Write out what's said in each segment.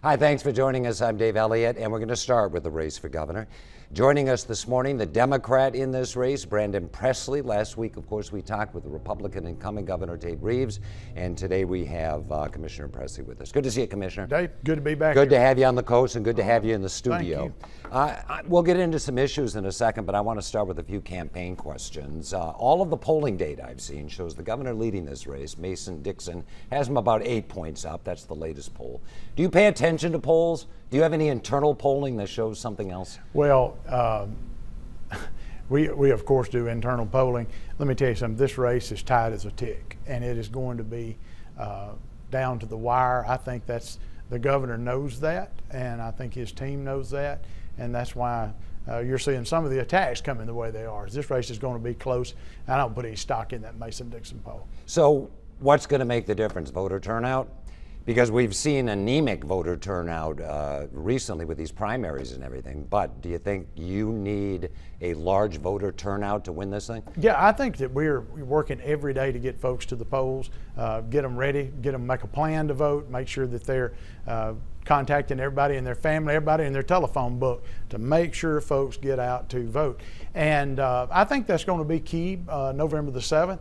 Hi, thanks for joining us. I'm Dave Elliott, and we're going to start with the race for governor. Joining us this morning, the Democrat in this race, Brandon Presley. Last week, of course, we talked with the Republican incumbent Governor Tate Reeves, and today we have Commissioner Presley with us. Good to see you, Commissioner. Dave, good to be back Good here. to have you on the coast and good to have you in the studio. Thank you. We'll get into some issues in a second, but I want to start with a few campaign questions. All of the polling data I've seen shows the governor leading this race. Mason-Dixon has him about 8 points up. That's the latest poll. Do you pay attention to polls? Do you have any internal polling that shows something else? Well, we of course do internal polling. Let me tell you something, this race is tight as a tick, and it is going to be down to the wire. I think the governor knows that, and I think his team knows that, and that's why you're seeing some of the attacks coming the way they are. This race is going to be close. I don't put any stock in that Mason-Dixon poll. So what's going to make the difference? Voter turnout? Because we've seen anemic voter turnout recently with these primaries and everything, but do you think you need a large voter turnout to win this thing? Yeah, I think that we're working every day to get folks to the polls, get them ready, get them make a plan to vote, make sure that they're contacting everybody in their family, everybody in their telephone book to make sure folks get out to vote. And I think that's going to be key November the 7th.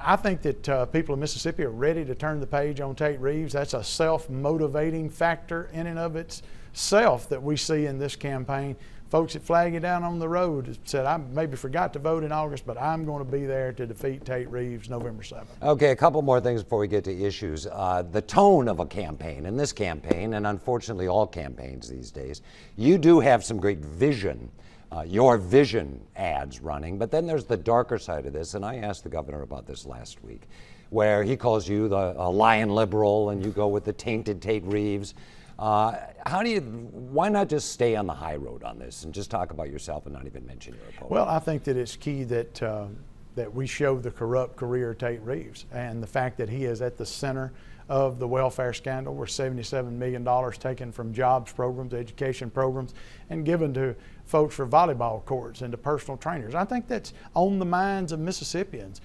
I think that people in Mississippi are ready to turn the page on Tate Reeves. That's a self-motivating factor in and of itself that we see in this campaign. Folks that flag you down on the road said, I maybe forgot to vote in August, but I'm going to be there to defeat Tate Reeves November 7th. Okay, a couple more things before we get to issues. The tone of a campaign, in this campaign, and unfortunately all campaigns these days, you do have some great vision. Your vision ads running, but then there's the darker side of this, and I asked the governor about this last week, where he calls you a lion liberal and you go with the tainted Tate Reeves. Why not just stay on the high road on this and just talk about yourself and not even mention your opponent? Well, I think that it's key that we show the corrupt career of Tate Reeves and the fact that he is at the center of the welfare scandal, where $77 million taken from jobs programs, education programs, and given to folks for volleyball courts and to personal trainers. I think that's on the minds of Mississippians.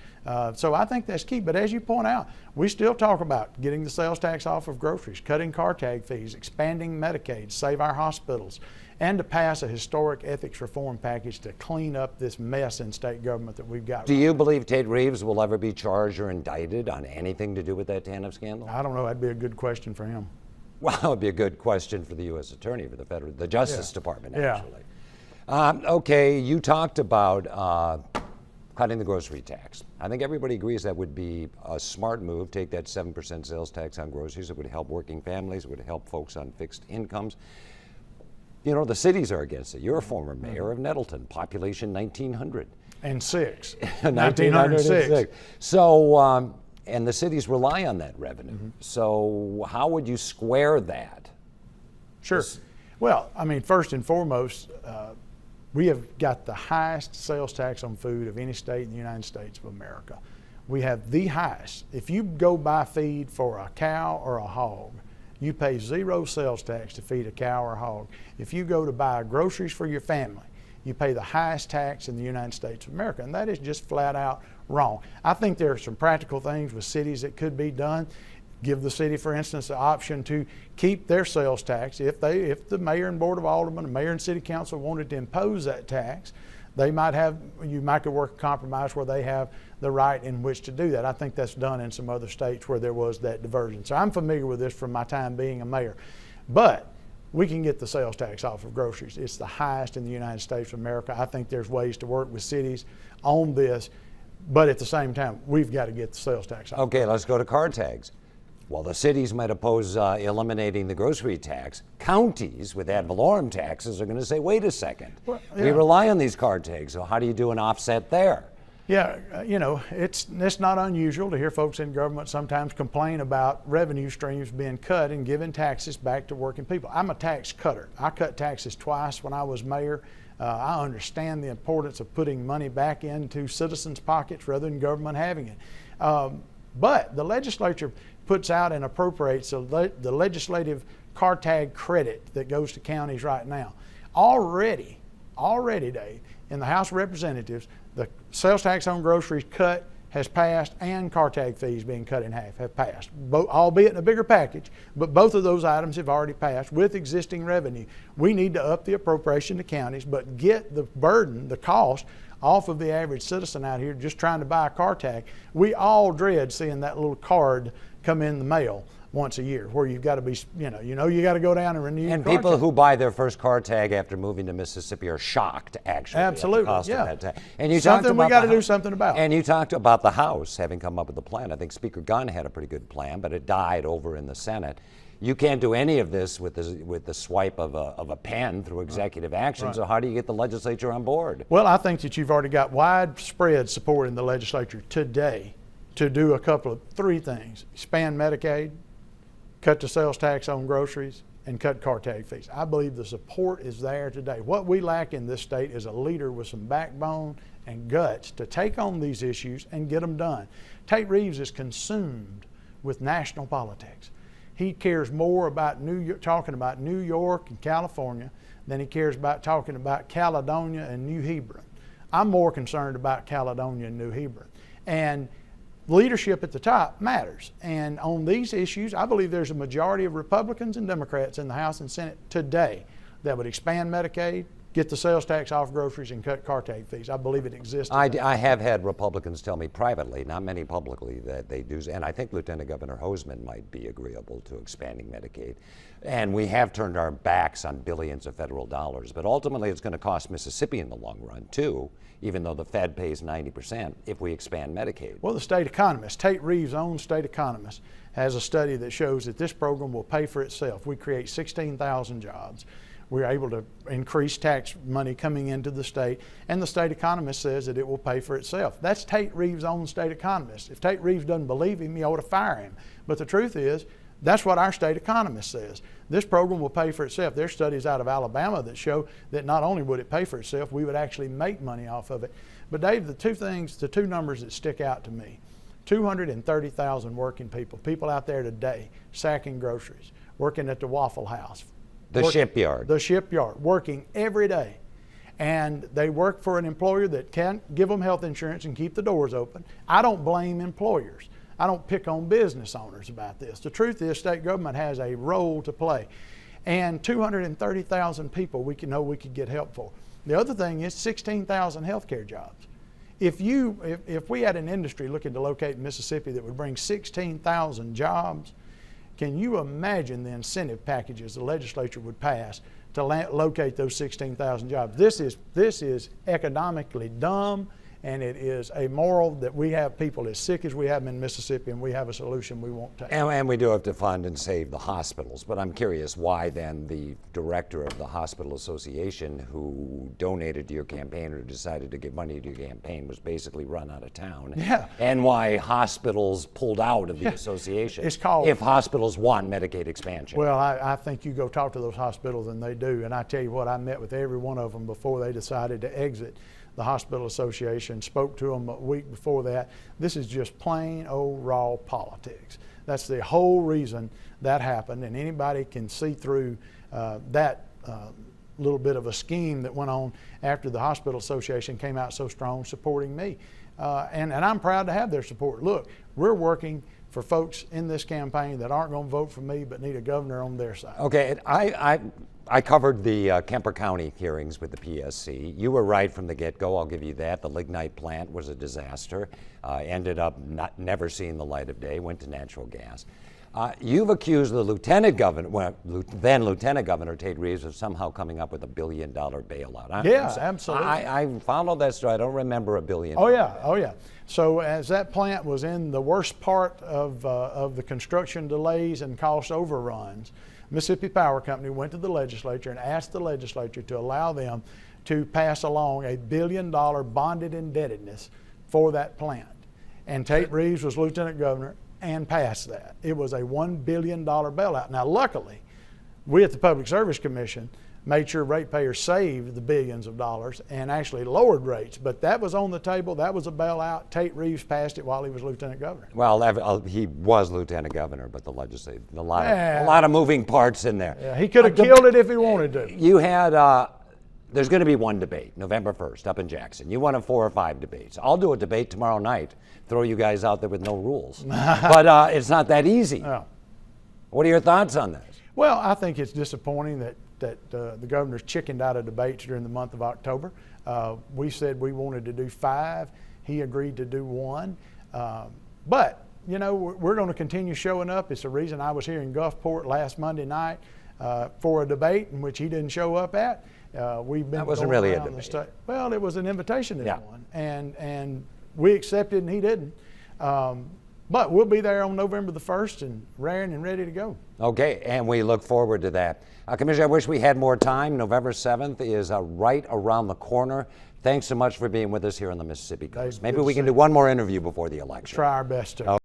So I think that's key. But as you point out, we still talk about getting the sales tax off of groceries, cutting car tag fees, expanding Medicaid, save our hospitals, and to pass a historic ethics reform package to clean up this mess in state government that we've got. Do you believe Tate Reeves will ever be charged or indicted on anything to do with that TANF scandal? I don't know. That'd be a good question for him. Well, it would be a good question for the U.S. Attorney, for the Justice Department, actually. Yeah. Okay, you talked about cutting the grocery tax. I think everybody agrees that would be a smart move. Take that 7% sales tax on groceries. It would help working families. It would help folks on fixed incomes. You know, the cities are against it. You're a former mayor of Nettleton, population 1,900. And 1906. So, and the cities rely on that revenue. Mm-hmm. So how would you square that? Sure. Well, I mean, first and foremost, we have got the highest sales tax on food of any state in the United States of America. We have the highest. If you go buy feed for a cow or a hog, you pay 0 sales tax to feed a cow or a hog. If you go to buy groceries for your family, you pay the highest tax in the United States of America, and that is just flat out wrong. I think there are some practical things with cities that could be done. Give the city, for instance, the option to keep their sales tax. If the mayor and board of aldermen, the mayor and city council wanted to impose that tax, you might could work a compromise where they have the right in which to do that. I think that's done in some other states where there was that diversion. So I'm familiar with this from my time being a mayor. But we can get the sales tax off of groceries. It's the highest in the United States of America. I think there's ways to work with cities on this, but at the same time, we've got to get the sales tax off. Okay, let's go to car tags. While the cities might oppose eliminating the grocery tax, counties with ad valorem taxes are going to say, wait a second, we rely on these car tags, so how do you do an offset there? Yeah, you know, it's not unusual to hear folks in government sometimes complain about revenue streams being cut and giving taxes back to working people. I'm a tax cutter. I cut taxes twice when I was mayor. I understand the importance of putting money back into citizens' pockets rather than government having it. But the legislature puts out and appropriates the legislative car tag credit that goes to counties right now. Already, Dave, in the House of Representatives, the sales tax on groceries cut has passed and car tag fees being cut in half have passed, albeit in a bigger package, but both of those items have already passed with existing revenue. We need to up the appropriation to counties, but get the burden, the cost, off of the average citizen out here just trying to buy a car tag. We all dread seeing that little card come in the mail once a year, where you've got to be, you got to go down and renew. And your car people tag. who buy their first car tag after moving to Mississippi are shocked, actually, Absolutely, at the cost yeah. of that tag. And you Something talked about we got to the do something about. And you talked about the House having come up with a plan. I think Speaker Gunn had a pretty good plan, but it died over in the Senate. You can't do any of this with the swipe of a pen through executive action. So how do you get the legislature on board? Well, I think that you've already got widespread support in the legislature today to do three things: expand Medicaid, cut the sales tax on groceries, and cut car tag fees. I believe the support is there today. What we lack in this state is a leader with some backbone and guts to take on these issues and get them done. Tate Reeves is consumed with national politics. He cares more about talking about New York and California than he cares about talking about Caledonia and New Hebron. I'm more concerned about Caledonia and New Hebron. And leadership at the top matters. And on these issues, I believe there's a majority of Republicans and Democrats in the House and Senate today that would expand Medicaid, get the sales tax off groceries, and cut car tag fees. I believe it exists. I have had Republicans tell me privately, not many publicly, that they do, and I think Lieutenant Governor Hosemann might be agreeable to expanding Medicaid. And we have turned our backs on billions of federal dollars, but ultimately it's going to cost Mississippi in the long run too, even though the Fed pays 90% if we expand Medicaid. Well, the state economist, Tate Reeves' own state economist, has a study that shows that this program will pay for itself. We create 16,000 jobs. We're able to increase tax money coming into the state, and the state economist says that it will pay for itself. That's Tate Reeves' own state economist. If Tate Reeves doesn't believe him, you ought to fire him. But the truth is, that's what our state economist says. This program will pay for itself. There's studies out of Alabama that show that not only would it pay for itself, we would actually make money off of it. But Dave, the two numbers that stick out to me: 230,000 working people out there today sacking groceries, working at the Waffle House, The shipyard, working every day. And they work for an employer that can't give them health insurance and keep the doors open. I don't blame employers. I don't pick on business owners about this. The truth is, state government has a role to play. And 230,000 people we could get help for. The other thing is 16,000 healthcare jobs. If we had an industry looking to locate in Mississippi that would bring 16,000 jobs, can you imagine the incentive packages the legislature would pass to locate those 16,000 jobs? This is economically dumb, and it is amoral that we have people as sick as we have them in Mississippi, and we have a solution we won't take. And we do have to fund and save the hospitals. But I'm curious why then the director of the Hospital Association, who donated to your campaign or decided to give money to your campaign, was basically run out of town. Yeah. And why hospitals pulled out of the association. It's called, if hospitals want Medicaid expansion. Well, I think you go talk to those hospitals and they do. And I tell you what, I met with every one of them before they decided to exit the Hospital Association, spoke to them a week before that. This is just plain old raw politics. That's the whole reason that happened, and anybody can see through that little bit of a scheme that went on after the Hospital Association came out so strong supporting me. And I'm proud to have their support. Look, we're working for folks in this campaign that aren't going to vote for me but need a governor on their side. Okay, I covered the Kemper County hearings with the PSC. You were right from the get-go, I'll give you that. The lignite plant was a disaster. Ended up never seeing the light of day, went to natural gas. You've accused the then Lieutenant Governor Tate Reeves of somehow coming up with $1 billion bailout. Yeah, absolutely. I followed that story. I don't remember $1 billion. Oh yeah. So as that plant was in the worst part of the construction delays and cost overruns, Mississippi Power Company went to the legislature and asked the legislature to allow them to pass along $1 billion bonded indebtedness for that plant. And Tate Reeves was lieutenant governor and passed that. It was a $1 billion bailout. Now, luckily, we at the Public Service Commission made sure ratepayers saved the billions of dollars and actually lowered rates. But that was on the table. That was a bailout. Tate Reeves passed it while he was lieutenant governor. Well, he was lieutenant governor, but the legislature, a lot of moving parts in there. Yeah, he could have killed it if he wanted to. You had there's going to be one debate, November 1st, up in Jackson. You want 4 or 5 debates. I'll do a debate tomorrow night, throw you guys out there with no rules. But it's not that easy. Oh. What are your thoughts on this? Well, I think it's disappointing that the governor's chickened out of debates during the month of October. We said we wanted to do 5. He agreed to do 1. But, you know, we're going to continue showing up. It's the reason I was here in Gulfport last Monday night for a debate in which he didn't show up at. We've been That wasn't going really a around the debate. state. Well, it was an invitation to Yeah. one, and we accepted and he didn't. But we'll be there on November the 1st and raring and ready to go. Okay, and we look forward to that. Commissioner, I wish we had more time. November 7th is right around the corner. Thanks so much for being with us here on the Mississippi Coast. Dave, Maybe good we to can see do one more interview before the election. Try our best to.